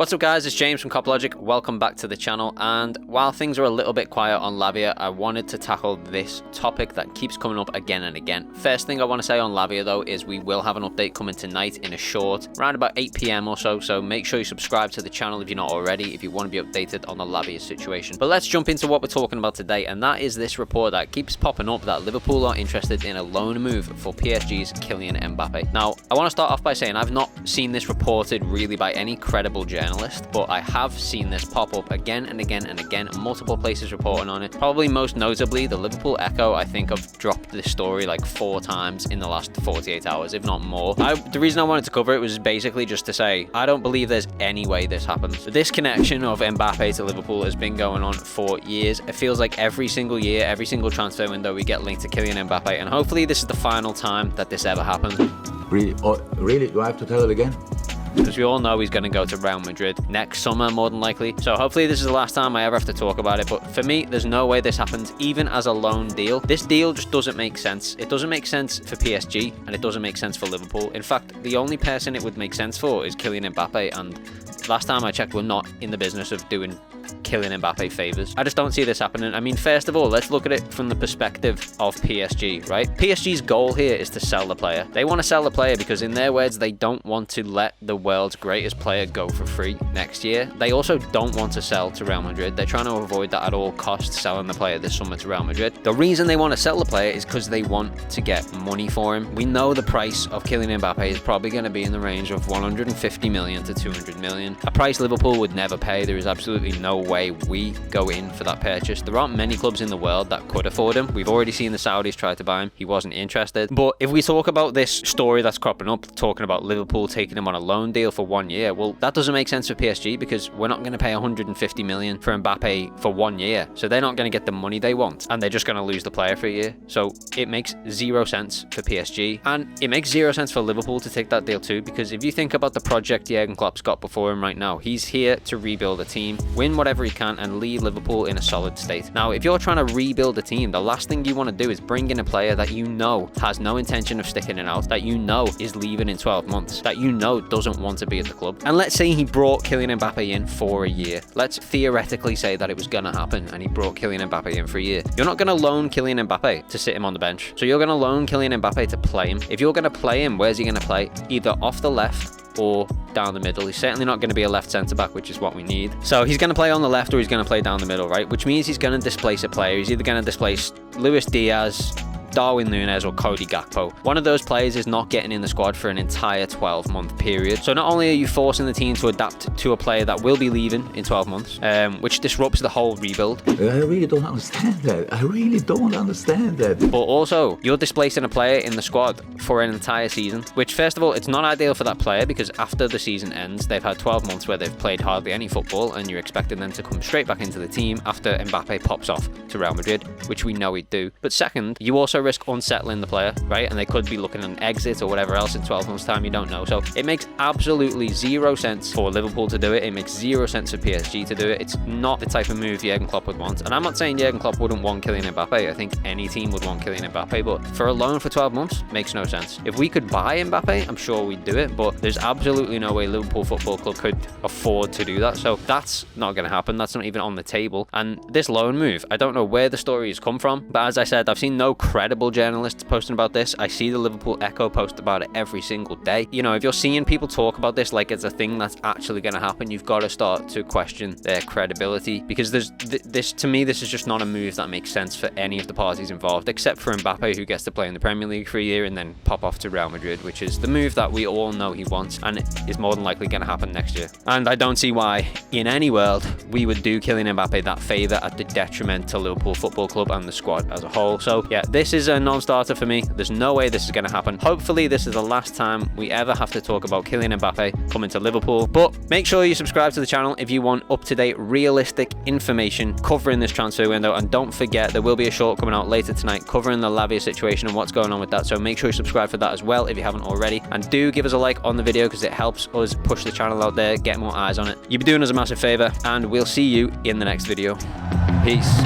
What's up guys, it's James from CopLogic. Welcome back to the channel, and while things are a little bit quiet on Lavia, I wanted to tackle this topic that keeps coming up again and again. First thing I want to say on Lavia though is we will have an update coming tonight in a short, around about 8 PM or so make sure you subscribe to the channel if you're not already, if you want to be updated on the Lavia situation. But let's jump into what we're talking about today, and that is this report that keeps popping up that Liverpool are interested in a loan move for PSG's Kylian Mbappé. Now, I want to start off by saying I've not seen this reported really by any credible journalist, but I have seen this pop up again and again and again, multiple places reporting on it. Probably most notably the Liverpool Echo. I think I've dropped this story like 4 times in the last 48 hours, if not more. The reason I wanted to cover it was basically just to say I don't believe there's any way this happens. This connection of Mbappe to Liverpool has been going on for years. It feels like every single year, every single transfer window, we get linked to Kylian Mbappe, and hopefully this is the final time that this ever happens. Really? Oh, really? Do I have to tell it again? Because we all know he's going to go to Real Madrid next summer, more than likely. So hopefully this is the last time I ever have to talk about it. But for me, there's no way this happens, even as a loan deal. This deal just doesn't make sense. It doesn't make sense for PSG, and it doesn't make sense for Liverpool. In fact, the only person it would make sense for is Kylian Mbappe, and last time I checked, we're not in the business of doing Kylian Mbappe favors. I just don't see this happening. I mean, first of all, let's look at it from the perspective of PSG, right? PSG's goal here is to sell the player. They want to sell the player because, in their words, they don't want to let the world's greatest player go for free next year. They also don't want to sell to Real Madrid. They're trying to avoid that at all costs, selling the player this summer to Real Madrid. The reason they want to sell the player is because they want to get money for him. We know the price of Kylian Mbappe is probably going to be in the range of 150 million to 200 million. A price Liverpool would never pay. There is absolutely no way we go in for that purchase. There aren't many clubs in the world that could afford him. We've already seen the Saudis try to buy him. He wasn't interested. But if we talk about this story that's cropping up, talking about Liverpool taking him on a loan deal for 1 year, well, that doesn't make sense for PSG because we're not going to pay 150 million for Mbappe for 1 year. So they're not going to get the money they want, and they're just going to lose the player for a year. So it makes zero sense for PSG, and it makes zero sense for Liverpool to take that deal too, because if you think about the project Jurgen Klopp's got before him right now, he's here to rebuild a team, win whatever he can, and leave Liverpool in a solid state. Now, if you're trying to rebuild a team, the last thing you want to do is bring in a player that you know has no intention of sticking it out, that you know is leaving in 12 months, that you know doesn't want to be at the club. And let's say he brought Kylian Mbappe in for a year. Let's theoretically say that it was going to happen and he brought Kylian Mbappe in for a year. You're not going to loan Kylian Mbappe to sit him on the bench. So you're going to loan Kylian Mbappe to play him. If you're going to play him, where's he going to play? Either off the left or down the middle. He's certainly not going to be a left centre back, which is what we need. So he's going to play on the left or he's going to play down the middle, right? Which means he's going to displace a player. He's either going to displace Luis Diaz, Darwin Núñez, or Cody Gakpo. One of those players is not getting in the squad for an entire 12-month period. So not only are you forcing the team to adapt to a player that will be leaving in 12 months, which disrupts the whole rebuild. I really don't understand that. I really don't understand that. But also, you're displacing a player in the squad for an entire season, which, first of all, it's not ideal for that player because after the season ends, they've had 12 months where they've played hardly any football, and you're expecting them to come straight back into the team after Mbappe pops off to Real Madrid, which we know he'd do. But second, you also risk unsettling the player, right? And they could be looking at an exit or whatever else in 12 months time. You don't know. So it makes absolutely zero sense for Liverpool to do it. It makes zero sense for PSG to do it. It's not the type of move Jurgen Klopp would want. And I'm not saying Jurgen Klopp wouldn't want Kylian Mbappe. I think any team would want Kylian Mbappe, but for a loan for 12 months makes no sense. If we could buy Mbappe, I'm sure we'd do it, but there's absolutely no way Liverpool Football Club could afford to do that. So that's not going to happen. That's not even on the table. And this loan move, I don't know where the story has come from, but as I said, I've seen no credible journalists posting about this. I see the Liverpool Echo post about it every single day. You know, if you're seeing people talk about this like it's a thing that's actually going to happen, you've got to start to question their credibility, because there's this, to me, this is just not a move that makes sense for any of the parties involved, except for Mbappe, who gets to play in the Premier League for a year and then pop off to Real Madrid, which is the move that we all know he wants, and it is more than likely going to happen next year. And I don't see why in any world we would do Kylian Mbappe that favour at the detriment to Liverpool Football Club and the squad as a whole. So yeah, this is a non-starter for me. There's no way this is going to happen. Hopefully this is the last time we ever have to talk about Kylian Mbappe coming to Liverpool. But make sure you subscribe to the channel if you want up-to-date, realistic information covering this transfer window. And don't forget, there will be a short coming out later tonight covering the Lavia situation and what's going on with that. So make sure you subscribe for that as well if you haven't already. And do give us a like on the video because it helps us push the channel out there, get more eyes on it. You'll be doing us a massive favor, and we'll see you in the next video. Peace.